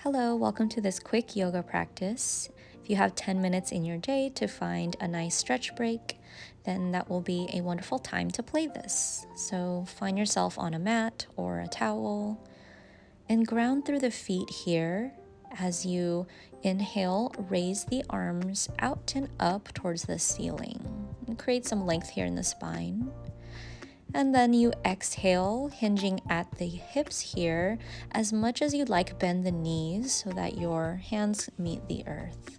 Hello, welcome to this quick yoga practice. If you have 10 minutes in your day to find a nice stretch break, then that will be a wonderful time to play this. So find yourself on a mat or a towel and ground through the feet here. As you inhale, raise the arms out and up towards the ceiling and create some length here in the spine. And then you exhale, hinging at the hips here. As much as you'd like, bend the knees so that your hands meet the earth.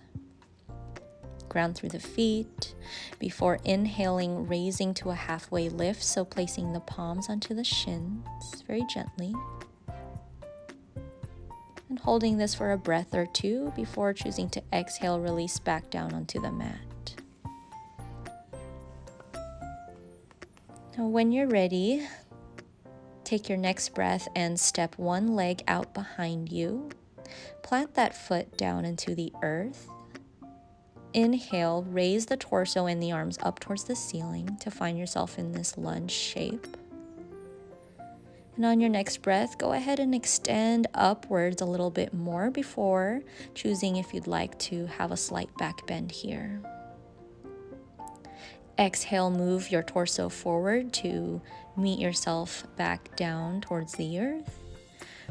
Ground through the feet. Before inhaling, raising to a halfway lift, so placing the palms onto the shins very gently. And holding this for a breath or two before choosing to exhale, release back down onto the mat. Now, when you're ready, take your next breath and step one leg out behind you. Plant that foot down into the earth. Inhale, raise the torso and the arms up towards the ceiling to find yourself in this lunge shape. And on your next breath, go ahead and extend upwards a little bit more before choosing if you'd like to have a slight back bend here. Exhale, move your torso forward to meet yourself back down towards the earth.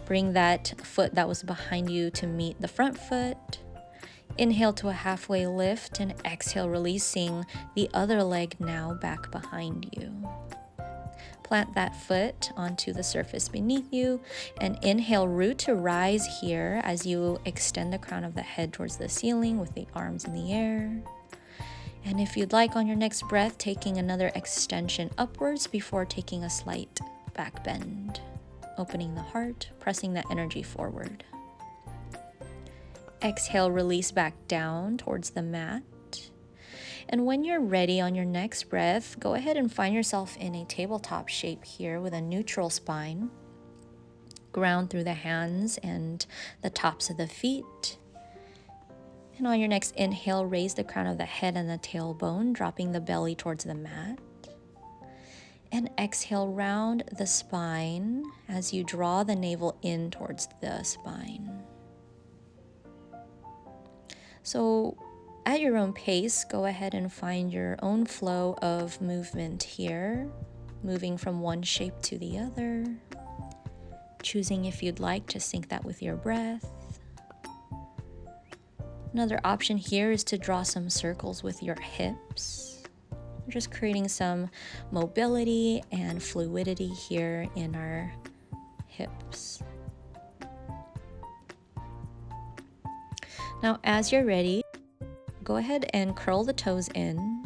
Bring that foot that was behind you to meet the front foot. Inhale to a halfway lift and exhale, releasing the other leg now back behind you. Plant that foot onto the surface beneath you and inhale, root to rise here as you extend the crown of the head towards the ceiling with the arms in the air. And if you'd like, on your next breath, taking another extension upwards before taking a slight back bend. Opening the heart, pressing that energy forward. Exhale, release back down towards the mat. And when you're ready, on your next breath, go ahead and find yourself in a tabletop shape here with a neutral spine. Ground through the hands and the tops of the feet. And on your next inhale, raise the crown of the head and the tailbone, dropping the belly towards the mat. And exhale, round the spine as you draw the navel in towards the spine. So at your own pace, go ahead and find your own flow of movement here, moving from one shape to the other, choosing if you'd like to sync that with your breath. Another option here is to draw some circles with your hips. We're just creating some mobility and fluidity here in our hips. Now, as you're ready, go ahead and curl the toes in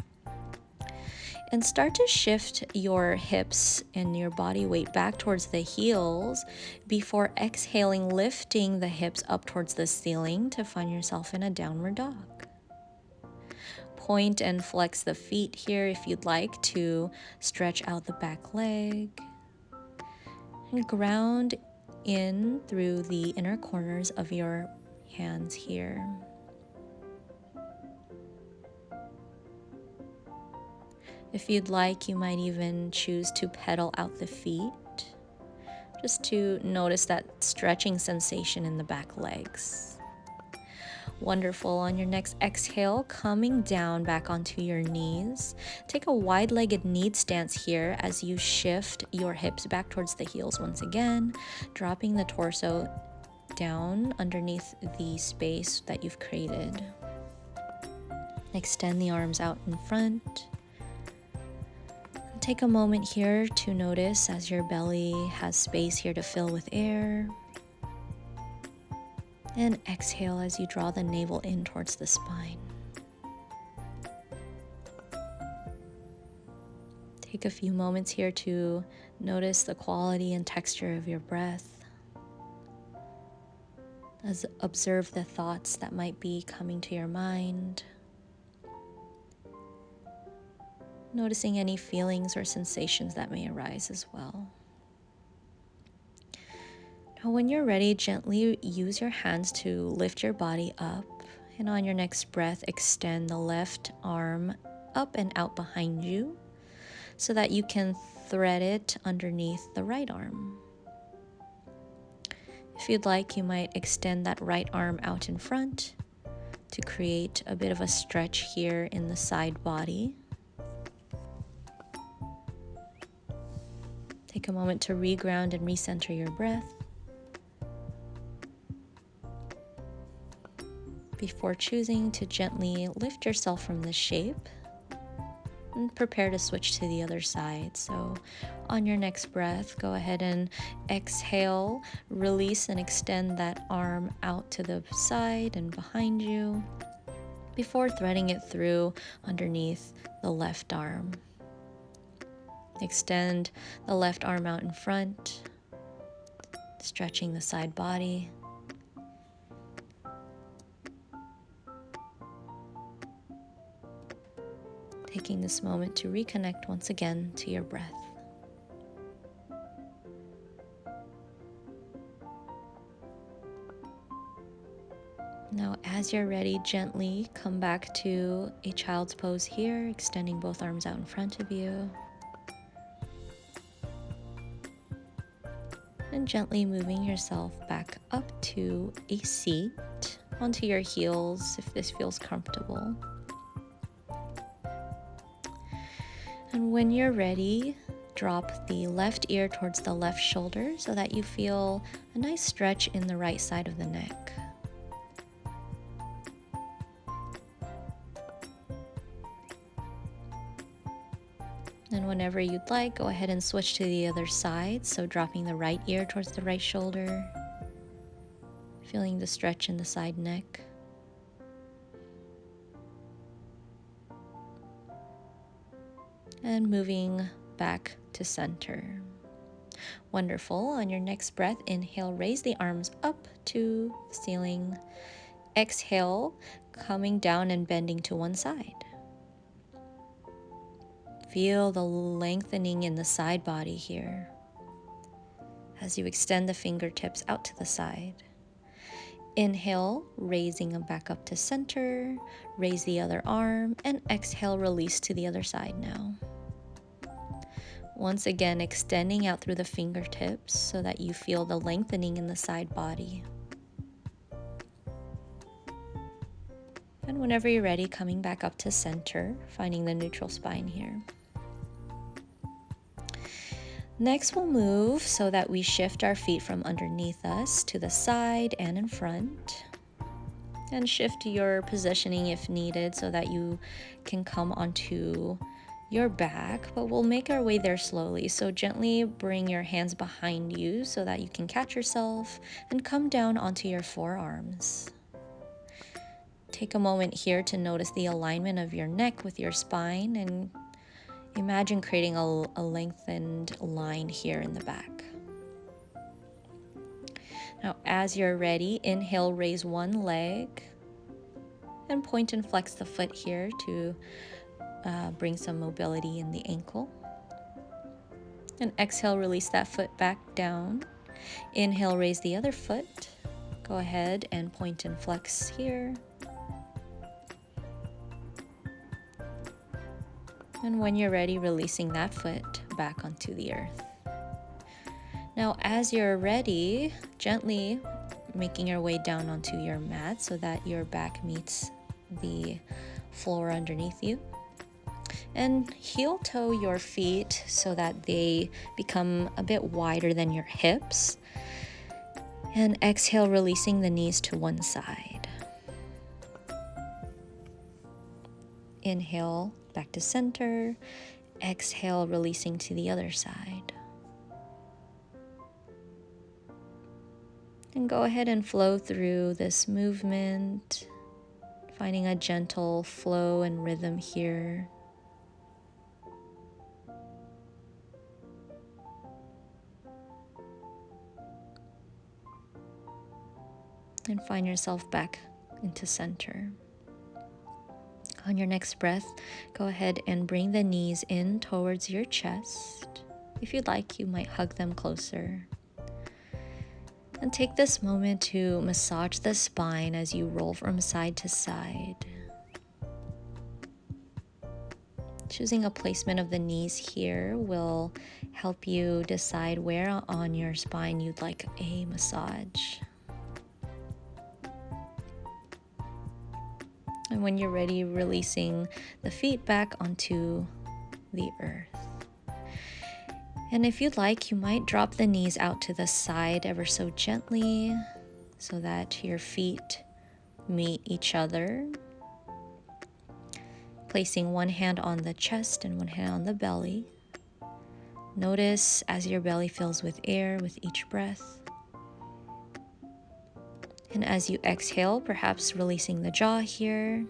and start to shift your hips and your body weight back towards the heels before exhaling, lifting the hips up towards the ceiling to find yourself in a downward dog. Point and flex the feet here if you'd like to stretch out the back leg. And ground in through the inner corners of your hands here. If you'd like, you might even choose to pedal out the feet, just to notice that stretching sensation in the back legs. Wonderful. On your next exhale, coming down back onto your knees. Take a wide-legged knee stance here as you shift your hips back towards the heels once again, dropping the torso down underneath the space that you've created. Extend the arms out in front. Take a moment here to notice as your belly has space here to fill with air. And exhale as you draw the navel in towards the spine. Take a few moments here to notice the quality and texture of your breath. Observe the thoughts that might be coming to your mind. Noticing any feelings or sensations that may arise as well. Now, when you're ready, gently use your hands to lift your body up. And on your next breath, extend the left arm up and out behind you so that you can thread it underneath the right arm. If you'd like, you might extend that right arm out in front to create a bit of a stretch here in the side body. Take a moment to reground and recenter your breath before choosing to gently lift yourself from this shape and prepare to switch to the other side. So on your next breath, go ahead and exhale, release and extend that arm out to the side and behind you before threading it through underneath the left arm. Extend the left arm out in front, stretching the side body. Taking this moment to reconnect once again to your breath. Now, as you're ready, gently come back to a child's pose here, extending both arms out in front of you. And gently moving yourself back up to a seat, onto your heels if this feels comfortable. And when you're ready, drop the left ear towards the left shoulder so that you feel a nice stretch in the right side of the neck. And whenever you'd like, go ahead and switch to the other side. So dropping the right ear towards the right shoulder, feeling the stretch in the side neck. And moving back to center. Wonderful. On your next breath, inhale, raise the arms up to the ceiling. Exhale, coming down and bending to one side. Feel the lengthening in the side body here as you extend the fingertips out to the side. Inhale, raising them back up to center. Raise the other arm and exhale, release to the other side now. Once again, extending out through the fingertips so that you feel the lengthening in the side body. And whenever you're ready, coming back up to center, finding the neutral spine here. Next, we'll move so that we shift our feet from underneath us to the side and in front. And shift your positioning if needed so that you can come onto your back, but we'll make our way there slowly. So gently bring your hands behind you so that you can catch yourself and come down onto your forearms. Take a moment here to notice the alignment of your neck with your spine and imagine creating a lengthened line here in the back. Now, as you're ready, inhale, raise one leg and point and flex the foot here to bring some mobility in the ankle. And exhale, release that foot back down. Inhale, raise the other foot. Go ahead and point and flex here. And when you're ready, releasing that foot back onto the earth. Now, as you're ready, gently making your way down onto your mat so that your back meets the floor underneath you. And heel toe your feet so that they become a bit wider than your hips. And exhale, releasing the knees to one side. Inhale, back to center. Exhale, releasing to the other side. And go ahead and flow through this movement, finding a gentle flow and rhythm here. And find yourself back into center. On your next breath, go ahead and bring the knees in towards your chest. If you'd like, you might hug them closer. And take this moment to massage the spine as you roll from side to side. Choosing a placement of the knees here will help you decide where on your spine you'd like a massage. And when you're ready, releasing the feet back onto the earth. And if you'd like, you might drop the knees out to the side ever so gently so that your feet meet each other. Placing one hand on the chest and one hand on the belly. Notice as your belly fills with air with each breath. And as you exhale, perhaps releasing the jaw here.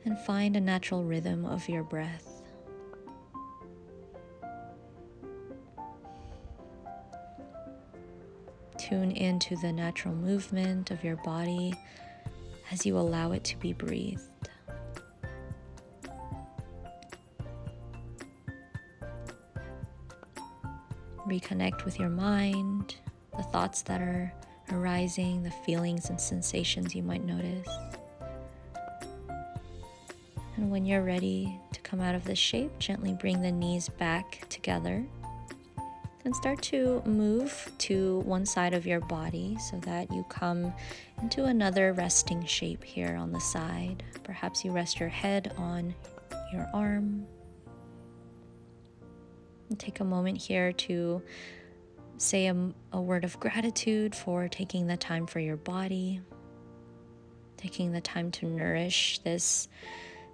And find a natural rhythm of your breath. Tune into the natural movement of your body as you allow it to be breathed. Reconnect with your mind, the thoughts that are arising, the feelings and sensations you might notice. And when you're ready to come out of this shape, gently bring the knees back together and start to move to one side of your body so that you come into another resting shape here on the side. Perhaps you rest your head on your arm. And take a moment here to say a word of gratitude for taking the time for your body, taking the time to nourish this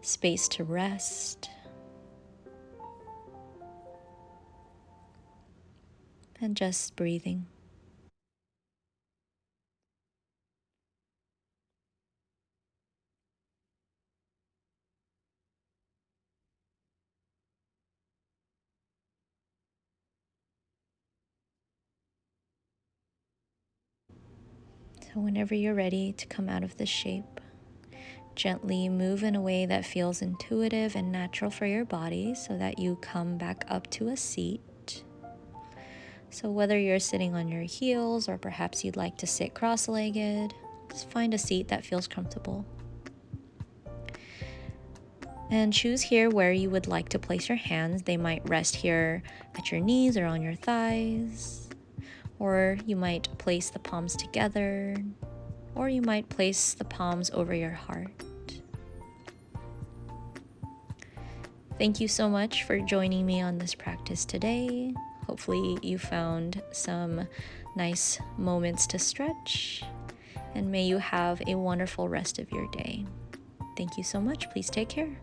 space to rest. And just breathing. So whenever you're ready to come out of this shape, gently move in a way that feels intuitive and natural for your body so that you come back up to a seat. So whether you're sitting on your heels or perhaps you'd like to sit cross-legged, just find a seat that feels comfortable. And choose here where you would like to place your hands. They might rest here at your knees or on your thighs, or you might place the palms together, or you might place the palms over your heart. Thank you so much for joining me on this practice today. Hopefully you found some nice moments to stretch, and may you have a wonderful rest of your day. Thank you so much. Please take care.